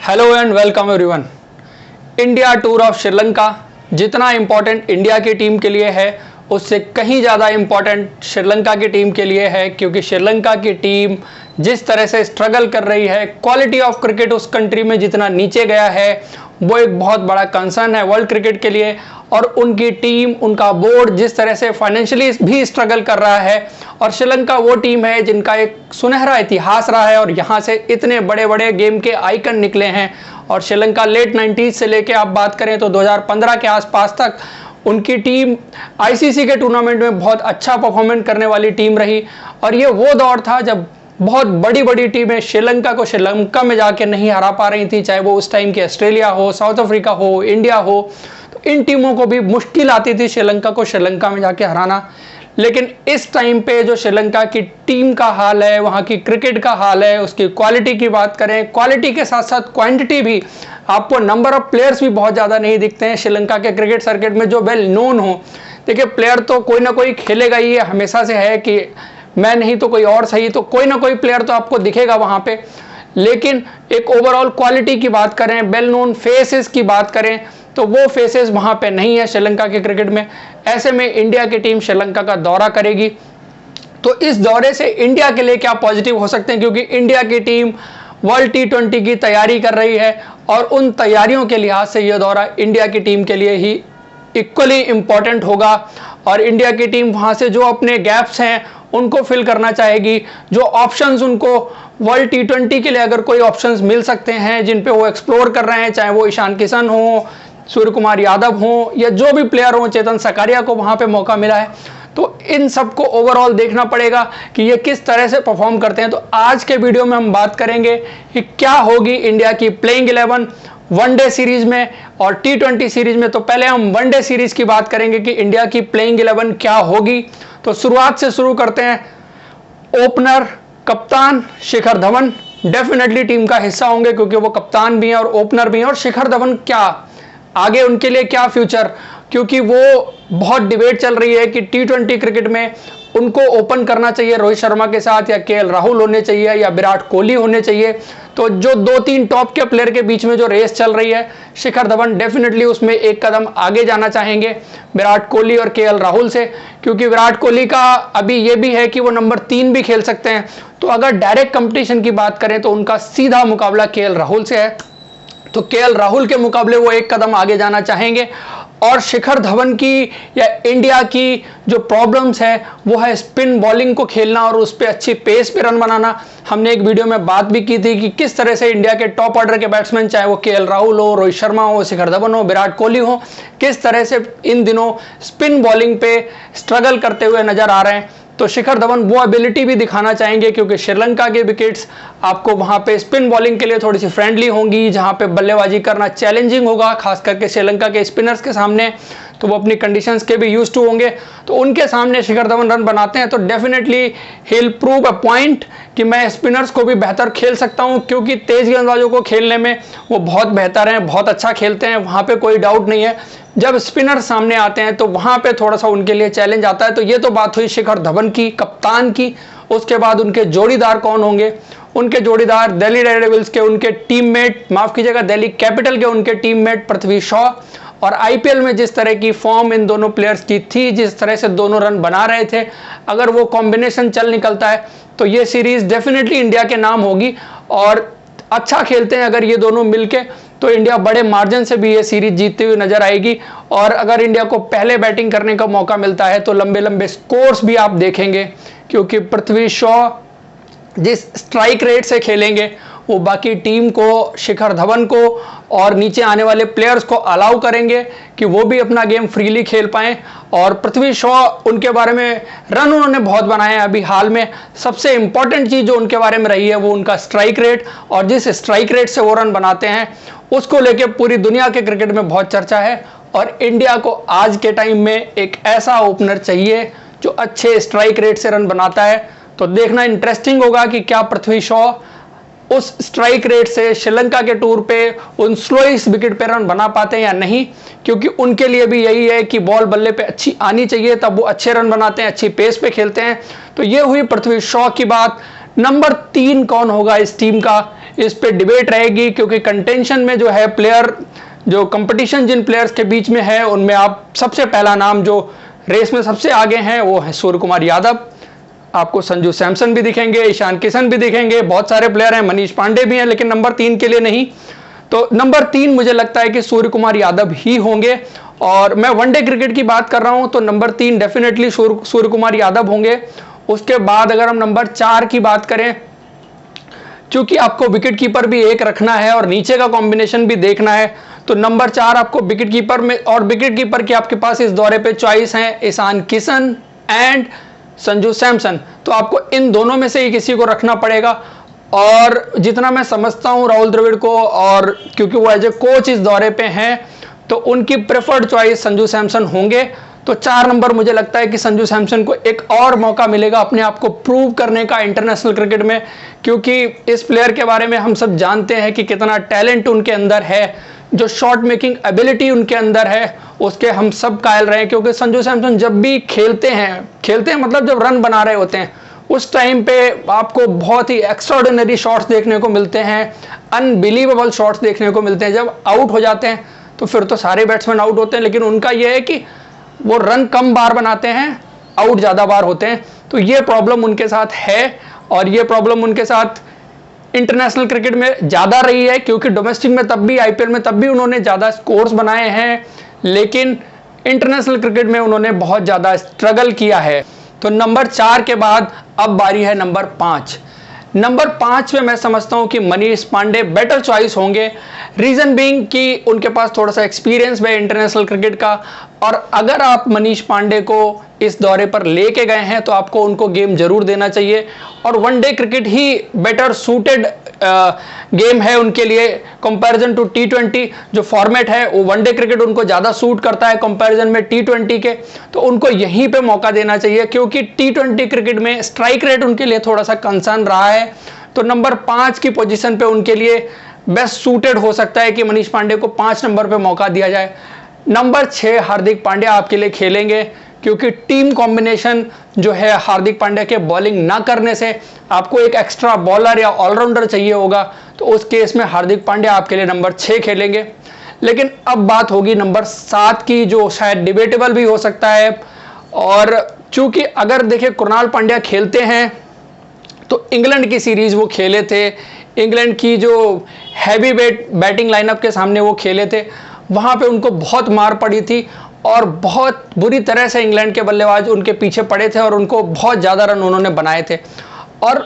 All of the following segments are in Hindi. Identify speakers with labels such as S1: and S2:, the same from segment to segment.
S1: Hello and welcome everyone. India tour of Sri Lanka जितना इम्पोर्टेंट इंडिया की टीम के लिए है उससे कहीं ज़्यादा इम्पोर्टेंट श्रीलंका की टीम के लिए है, क्योंकि श्रीलंका की टीम जिस तरह से स्ट्रगल कर रही है, क्वालिटी ऑफ क्रिकेट उस कंट्री में जितना नीचे गया है वो एक बहुत बड़ा कंसर्न है वर्ल्ड क्रिकेट के लिए। और उनकी टीम, उनका बोर्ड जिस तरह से फाइनेंशियली भी स्ट्रगल कर रहा है, और श्रीलंका वो टीम है जिनका एक सुनहरा इतिहास रहा है और यहाँ से इतने बड़े बड़े गेम के आइकन निकले हैं। और श्रीलंका लेट 90s से लेके आप बात करें तो 2015 के आसपास तक उनकी टीम आईसीसी के टूर्नामेंट में बहुत अच्छा परफॉर्मेंस करने वाली टीम रही। और ये वो दौर था जब बहुत बड़ी बड़ी टीमें श्रीलंका को श्रीलंका में जाके नहीं हरा पा रही थी, चाहे वो उस टाइम की ऑस्ट्रेलिया हो, साउथ अफ्रीका हो, इंडिया हो। तो इन टीमों को भी मुश्किल आती थी श्रीलंका को श्रीलंका में जाके हराना। लेकिन इस टाइम पे जो श्रीलंका की टीम का हाल है, वहाँ की क्रिकेट का हाल है, उसकी क्वालिटी की बात करें, क्वालिटी के साथ साथ क्वांटिटी भी, आपको नंबर ऑफ प्लेयर्स भी बहुत ज़्यादा नहीं दिखते हैं श्रीलंका के क्रिकेट सर्किट में जो वेल नोन हो। देखिए, प्लेयर तो कोई ना कोई खेलेगा ही, हमेशा से है कि मैं नहीं तो कोई और सही, तो कोई ना कोई प्लेयर तो आपको दिखेगा वहाँ पे। लेकिन एक ओवरऑल क्वालिटी की बात करें, वेल नोन फेसेस की बात करें, तो वो फेसेस वहाँ पे नहीं है श्रीलंका के क्रिकेट में। ऐसे में इंडिया की टीम श्रीलंका का दौरा करेगी, तो इस दौरे से इंडिया के लिए क्या पॉजिटिव हो सकते हैं, क्योंकि इंडिया की टीम वर्ल्ड T20 की तैयारी कर रही है और उन तैयारियों के लिहाज से यह दौरा इंडिया की टीम के लिए ही इक्वली इम्पॉर्टेंट होगा। और इंडिया की टीम वहाँ से जो अपने गैप्स हैं उनको फिल करना चाहेगी, जो ऑप्शंस उनको वर्ल्ड T20 के लिए अगर कोई ऑप्शंस मिल सकते हैं जिन पे वो एक्सप्लोर कर रहे हैं, चाहे वो ईशान किशन हो, सूर्य कुमार यादव हो, या जो भी प्लेयर हो, चेतन सकारिया को वहाँ पे मौका मिला है, तो इन सबको ओवरऑल देखना पड़ेगा कि ये किस तरह से परफॉर्म करते हैं। तो आज के वीडियो में हम बात करेंगे कि क्या होगी इंडिया की प्लेइंग 11 वनडे सीरीज में और T20 सीरीज में। तो पहले हम वनडे सीरीज की बात करेंगे कि इंडिया की प्लेइंग 11 क्या होगी। तो शुरुआत से शुरू करते हैं। ओपनर कप्तान शिखर धवन डेफिनेटली टीम का हिस्सा होंगे, क्योंकि वो कप्तान भी हैं और ओपनर भी हैं। और शिखर धवन क्या आगे उनके लिए क्या फ्यूचर, क्योंकि वो बहुत डिबेट चल रही है कि T20 क्रिकेट में उनको ओपन करना चाहिए रोहित शर्मा के साथ, या केएल राहुल होने चाहिए, या विराट कोहली होने चाहिए। तो जो 2-3 टॉप के प्लेयर के बीच में जो रेस चल रही है, शिखर धवन डेफिनेटली उसमें एक कदम आगे जाना चाहेंगे विराट कोहली और केएल राहुल से, क्योंकि विराट कोहली का अभी ये भी है कि वो नंबर 3 भी खेल सकते हैं। तो अगर डायरेक्ट कंपटीशन की बात करें तो उनका सीधा मुकाबला केएल राहुल से है, तो केएल राहुल के मुकाबले वो एक कदम आगे जाना चाहेंगे। और शिखर धवन की या इंडिया की जो प्रॉब्लम्स है वो है स्पिन बॉलिंग को खेलना और उस पर अच्छी पेस पे रन बनाना। हमने एक वीडियो में बात भी की थी कि किस तरह से इंडिया के टॉप ऑर्डर के बैट्समैन, चाहे वो केएल राहुल हो, रोहित शर्मा हो, शिखर धवन हो, विराट कोहली हो, किस तरह से इन दिनों स्पिन बॉलिंग पे स्ट्रगल करते हुए नजर आ रहे हैं। तो शिखर धवन वो एबिलिटी भी दिखाना चाहेंगे, क्योंकि श्रीलंका के विकेट्स आपको वहां पे स्पिन बॉलिंग के लिए थोड़ी सी फ्रेंडली होंगी, जहां पे बल्लेबाजी करना चैलेंजिंग होगा, खास करके श्रीलंका के स्पिनर्स के सामने। तो वो अपनी कंडीशंस के भी यूज्ड टू होंगे, तो उनके सामने शिखर धवन रन बनाते हैं तो definitely he will prove a point कि मैं स्पिनर्स को भी बेहतर खेल सकता हूं, क्योंकि तेज गेंदबाजों को खेलने में वो बहुत बेहतर हैं, बहुत अच्छा खेलते हैं, वहां पे कोई डाउट नहीं है। जब स्पिनर सामने आते हैं तो वहां पे थोड़ा सा उनके लिए चैलेंज आता है। तो ये तो बात हुई शिखर धवन की, कप्तान की। उसके बाद उनके जोड़ीदार कौन होंगे? उनके जोड़ीदार दिल्ली डेयरडेविल्स के उनके टीममेट, माफ कीजिएगा दिल्ली कैपिटल के उनके टीममेट पृथ्वी शॉ। और आईपीएल में जिस तरह की फॉर्म इन दोनों प्लेयर्स की थी, जिस तरह से दोनों रन बना रहे थे, अगर वो कॉम्बिनेशन चल निकलता है तो ये सीरीज डेफिनेटली इंडिया के नाम होगी। और अच्छा खेलते हैं अगर ये दोनों मिलके, तो इंडिया बड़े मार्जिन से भी ये सीरीज जीतती हुई नजर आएगी। और अगर इंडिया को पहले बैटिंग करने का मौका मिलता है तो लंबे लंबे स्कोर्स भी आप देखेंगे, क्योंकि पृथ्वी शॉ जिस स्ट्राइक रेट से खेलेंगे वो बाकी टीम को, शिखर धवन को और नीचे आने वाले प्लेयर्स को अलाउ करेंगे कि वो भी अपना गेम फ्रीली खेल पाएं। और पृथ्वी शॉ, उनके बारे में रन उन्होंने बहुत बनाए हैं अभी हाल में। सबसे इंपॉर्टेंट चीज़ जो उनके बारे में रही है वो उनका स्ट्राइक रेट, और जिस स्ट्राइक रेट से वो रन बनाते हैं उसको लेके पूरी दुनिया के क्रिकेट में बहुत चर्चा है। और इंडिया को आज के टाइम में एक ऐसा ओपनर चाहिए जो अच्छे स्ट्राइक रेट से रन बनाता है। तो देखना इंटरेस्टिंग होगा कि क्या पृथ्वी शॉ उस स्ट्राइक रेट से श्रीलंका के टूर पे उन स्लोइस्ट विकेट पे रन बना पाते हैं या नहीं, क्योंकि उनके लिए भी यही है कि बॉल बल्ले पे अच्छी आनी चाहिए, तब वो अच्छे रन बनाते हैं, अच्छी पेस पे खेलते हैं। तो ये हुई पृथ्वी शॉ की बात। नंबर 3 कौन होगा इस टीम का? इस पे डिबेट रहेगी, क्योंकि कंटेंशन में जो है प्लेयर, जो कंपटीशन जिन प्लेयर्स के बीच में है उनमें आप सबसे पहला नाम जो रेस में सबसे आगे हैं वो है सूर्य कुमार यादव। आपको संजू सैमसन भी दिखेंगे, ईशान किशन भी दिखेंगे, बहुत सारे प्लेयर हैं, मनीष पांडे भी हैं, लेकिन नंबर 3 के लिए नहीं। तो नंबर 3 मुझे लगता है कि सूर्य कुमार यादव ही होंगे। और मैं वनडे क्रिकेट की बात कर रहा हूं तो नंबर 3 डेफिनेटली सूर्य कुमार यादव होंगे। उसके बाद अगर हम नंबर 4 की बात करें, क्योंकि आपको विकेट कीपर भी एक रखना है और नीचे का कॉम्बिनेशन भी देखना है, तो नंबर 4 आपको विकेट कीपर में, और विकेट कीपर की आपके पास इस दौरे पे चॉइस है ईशान किशन एंड संजू सैमसन। तो आपको इन दोनों में से ही किसी को रखना पड़ेगा। और जितना मैं समझता हूं राहुल द्रविड़ को, और क्योंकि वो एज ए कोच इस दौरे पे हैं, तो उनकी प्रेफर्ड चॉइस संजू सैमसन होंगे। तो 4 नंबर मुझे लगता है कि संजू सैमसन को एक और मौका मिलेगा अपने आप को प्रूव करने का इंटरनेशनल क्रिकेट में, क्योंकि इस प्लेयर के बारे में हम सब जानते हैं कि कितना टैलेंट उनके अंदर है, जो शॉट मेकिंग एबिलिटी उनके अंदर है उसके हम सब कायल रहे हैं। क्योंकि संजू सैमसन जब भी खेलते हैं मतलब जब रन बना रहे होते हैं उस टाइम पे आपको बहुत ही एक्स्ट्राऑर्डिनरी शॉट्स देखने को मिलते हैं, अनबिलीवेबल शॉट्स देखने को मिलते हैं। जब आउट हो जाते हैं तो फिर तो सारे बैट्समैन आउट होते हैं, लेकिन उनका यह है कि वो रन कम बार बनाते हैं, आउट ज़्यादा बार होते हैं। तो ये प्रॉब्लम उनके साथ है, और ये प्रॉब्लम उनके साथ इंटरनेशनल क्रिकेट में ज़्यादा रही है, क्योंकि डोमेस्टिक में तब भी, आईपीएल में तब भी उन्होंने ज़्यादा स्कोर्स बनाए हैं, लेकिन इंटरनेशनल क्रिकेट में उन्होंने बहुत ज़्यादा स्ट्रगल किया है। तो नंबर 4 के बाद अब बारी है नंबर 5। नंबर 5 में मैं समझता हूं कि मनीष पांडे बेटर चॉइस होंगे। रीजन बीइंग कि उनके पास थोड़ा सा एक्सपीरियंस है इंटरनेशनल क्रिकेट का, और अगर आप मनीष पांडे को इस दौरे पर लेके गए हैं तो आपको उनको गेम जरूर देना चाहिए। और वनडे क्रिकेट ही बेटर सूटेड गेम है उनके लिए कंपैरिजन टू टी20। जो फॉर्मेट है वो वनडे क्रिकेट उनको ज़्यादा सूट करता है कंपैरिजन में टी20 के, तो उनको यहीं पे मौका देना चाहिए, क्योंकि टी20 क्रिकेट में स्ट्राइक रेट उनके लिए थोड़ा सा कंसर्न रहा है। तो नंबर 5 की पोजीशन पे उनके लिए बेस्ट सूटेड हो सकता है कि मनीष पांडे को 5 नंबर पे मौका दिया जाए। नंबर 6 हार्दिक पांड्या आपके लिए खेलेंगे, क्योंकि टीम कॉम्बिनेशन जो है हार्दिक पांड्या के बॉलिंग ना करने से आपको एक एक्स्ट्रा बॉलर या ऑलराउंडर चाहिए होगा, तो उस केस में हार्दिक पांड्या आपके लिए नंबर 6 खेलेंगे। लेकिन अब बात होगी नंबर 7 की, जो शायद डिबेटेबल भी हो सकता है। और चूंकि अगर देखिए कृणाल पांड्या खेलते हैं तो इंग्लैंड की सीरीज वो खेले थे, इंग्लैंड की जो हैवी बैटिंग लाइनअप के सामने वो खेले थे, वहाँ पे उनको बहुत मार पड़ी थी और बहुत बुरी तरह से इंग्लैंड के बल्लेबाज उनके पीछे पड़े थे और उनको बहुत ज़्यादा रन उन्होंने बनाए थे। और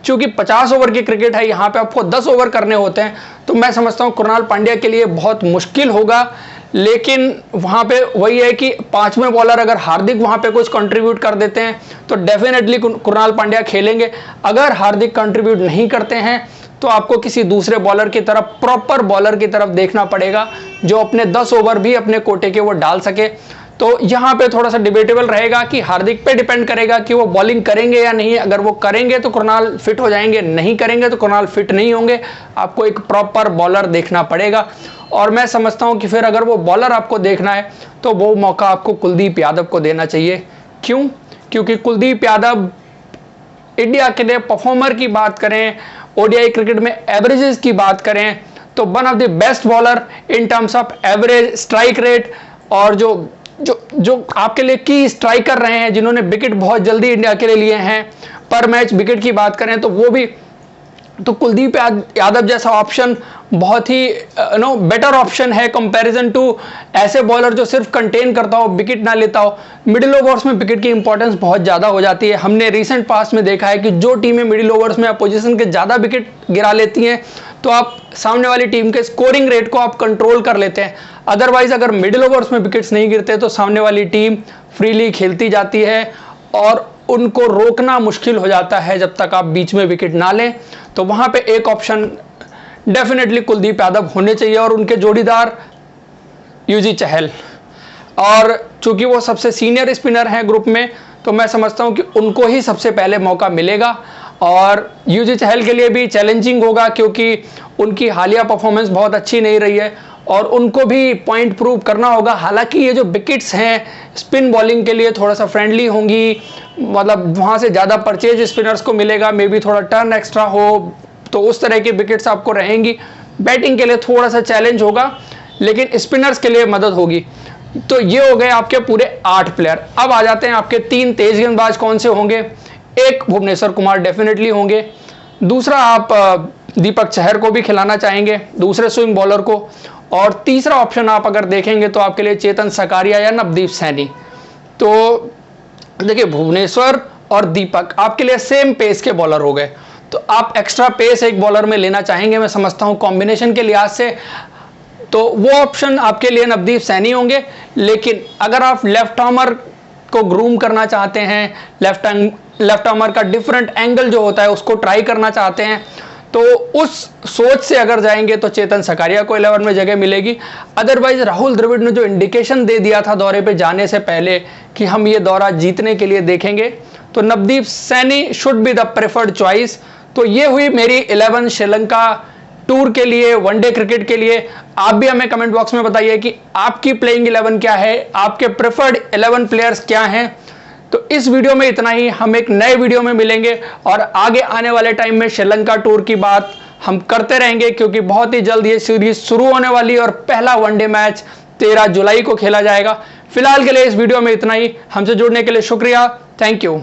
S1: चूंकि 50 ओवर की क्रिकेट है, यहाँ पे आपको 10 ओवर करने होते हैं, तो मैं समझता हूँ कृणाल पांड्या के लिए बहुत मुश्किल होगा। लेकिन वहाँ पे वही है कि 5वें बॉलर अगर हार्दिक वहाँ पे कुछ कंट्रीब्यूट कर देते हैं तो डेफिनेटली कृणाल पांड्या खेलेंगे। अगर हार्दिक कंट्रीब्यूट नहीं करते हैं तो आपको किसी दूसरे बॉलर की तरफ, प्रॉपर बॉलर की तरफ देखना पड़ेगा जो अपने 10 ओवर भी अपने कोटे के वो डाल सके। तो यहाँ पे थोड़ा सा डिबेटेबल रहेगा कि हार्दिक पे डिपेंड करेगा कि वो बॉलिंग करेंगे या नहीं। अगर वो करेंगे तो कृणाल फिट हो जाएंगे, नहीं करेंगे तो कृणाल फिट नहीं होंगे। आपको एक प्रॉपर बॉलर देखना पड़ेगा। और मैं समझता हूँ कि फिर अगर वो बॉलर आपको देखना है तो वो मौका आपको कुलदीप यादव को देना चाहिए। क्यों? क्योंकि कुलदीप यादव इंडिया के लिए परफॉर्मर की बात करें, ओडीआई क्रिकेट में एवरेजेस की बात करें तो one of the best bowler in terms of average, strike rate, और जो आपके लिए की स्ट्राइकर रहे हैं, जिन्होंने विकेट बहुत जल्दी इंडिया के लिए लिए हैं, पर मैच विकेट की बात करें तो वो भी, तो कुलदीप यादव जैसा ऑप्शन बहुत ही बेटर ऑप्शन है कंपैरिजन टू ऐसे बॉलर जो सिर्फ कंटेन करता हो, विकेट ना लेता हो। मिडिल ओवर्स में विकेट की इंपॉर्टेंस बहुत ज़्यादा हो जाती है। हमने रिसेंट पास्ट में देखा है कि जो टीमें मिडिल ओवर्स में अपोजिशन के ज़्यादा विकेट गिरा लेती हैं तो आप सामने वाली टीम के स्कोरिंग रेट को आप कंट्रोल कर लेते हैं। अदरवाइज अगर मिडिल ओवर्स में विकेट्स नहीं गिरते तो सामने वाली टीम फ्रीली खेलती जाती है और उनको रोकना मुश्किल हो जाता है जब तक आप बीच में विकेट ना लें। तो वहाँ पे एक ऑप्शन डेफिनेटली कुलदीप यादव होने चाहिए और उनके जोड़ीदार युजी चहल। और चूंकि वो सबसे सीनियर स्पिनर हैं ग्रुप में, तो मैं समझता हूँ कि उनको ही सबसे पहले मौका मिलेगा। और युजी चहल के लिए भी चैलेंजिंग होगा क्योंकि उनकी हालिया परफॉर्मेंस बहुत अच्छी नहीं रही है और उनको भी पॉइंट प्रूव करना होगा। हालांकि ये जो विकेट्स हैं स्पिन बॉलिंग के लिए थोड़ा सा फ्रेंडली होंगी, मतलब वहाँ से ज़्यादा परचेज स्पिनर्स को मिलेगा, मे बी थोड़ा टर्न एक्स्ट्रा हो, तो उस तरह की विकेट्स आपको रहेंगी। बैटिंग के लिए थोड़ा सा चैलेंज होगा, लेकिन स्पिनर्स के लिए मदद होगी। तो ये हो गए आपके पूरे 8 प्लेयर। अब आ जाते हैं आपके 3 तेज गेंदबाज कौन से होंगे। एक भुवनेश्वर कुमार डेफिनेटली होंगे, दूसरा आप दीपक चहर को भी खिलाना चाहेंगे, दूसरे स्विंग बॉलर को, और तीसरा ऑप्शन आप अगर देखेंगे तो आपके लिए चेतन सकारिया या नवदीप सैनी। तो देखिए भुवनेश्वर और दीपक आपके लिए सेम पेस के बॉलर हो गए, तो आप एक्स्ट्रा पेस एक बॉलर में लेना चाहेंगे, मैं समझता हूं कॉम्बिनेशन के लिहाज से, तो वो ऑप्शन आपके लिए नवदीप सैनी होंगे। लेकिन अगर आप लेफ्ट आर्मर को ग्रूम करना चाहते हैं, लेफ्ट आर्मर का डिफरेंट एंगल जो होता है उसको ट्राई करना चाहते हैं, तो उस सोच से अगर जाएंगे तो चेतन सकारिया को 11 में जगह मिलेगी। अदरवाइज राहुल द्रविड़ ने जो इंडिकेशन दे दिया था दौरे पे जाने से पहले कि हम ये दौरा जीतने के लिए देखेंगे, तो Navdeep Saini should be the preferred choice. तो ये हुई मेरी 11 श्रीलंका टूर के लिए, वनडे क्रिकेट के लिए। आप भी हमें कमेंट बॉक्स में बताइए कि आपकी प्लेइंग 11 क्या है, आपके प्रेफर्ड 11 प्लेयर्स क्या हैं। तो इस वीडियो में इतना ही, हम एक नए वीडियो में मिलेंगे और आगे आने वाले टाइम में श्रीलंका टूर की बात हम करते रहेंगे, क्योंकि बहुत ही जल्द ये सीरीज शुरू होने वाली है और पहला वनडे मैच 13 जुलाई को खेला जाएगा। फिलहाल के लिए इस वीडियो में इतना ही। हमसे जुड़ने के लिए शुक्रिया, थैंक यू।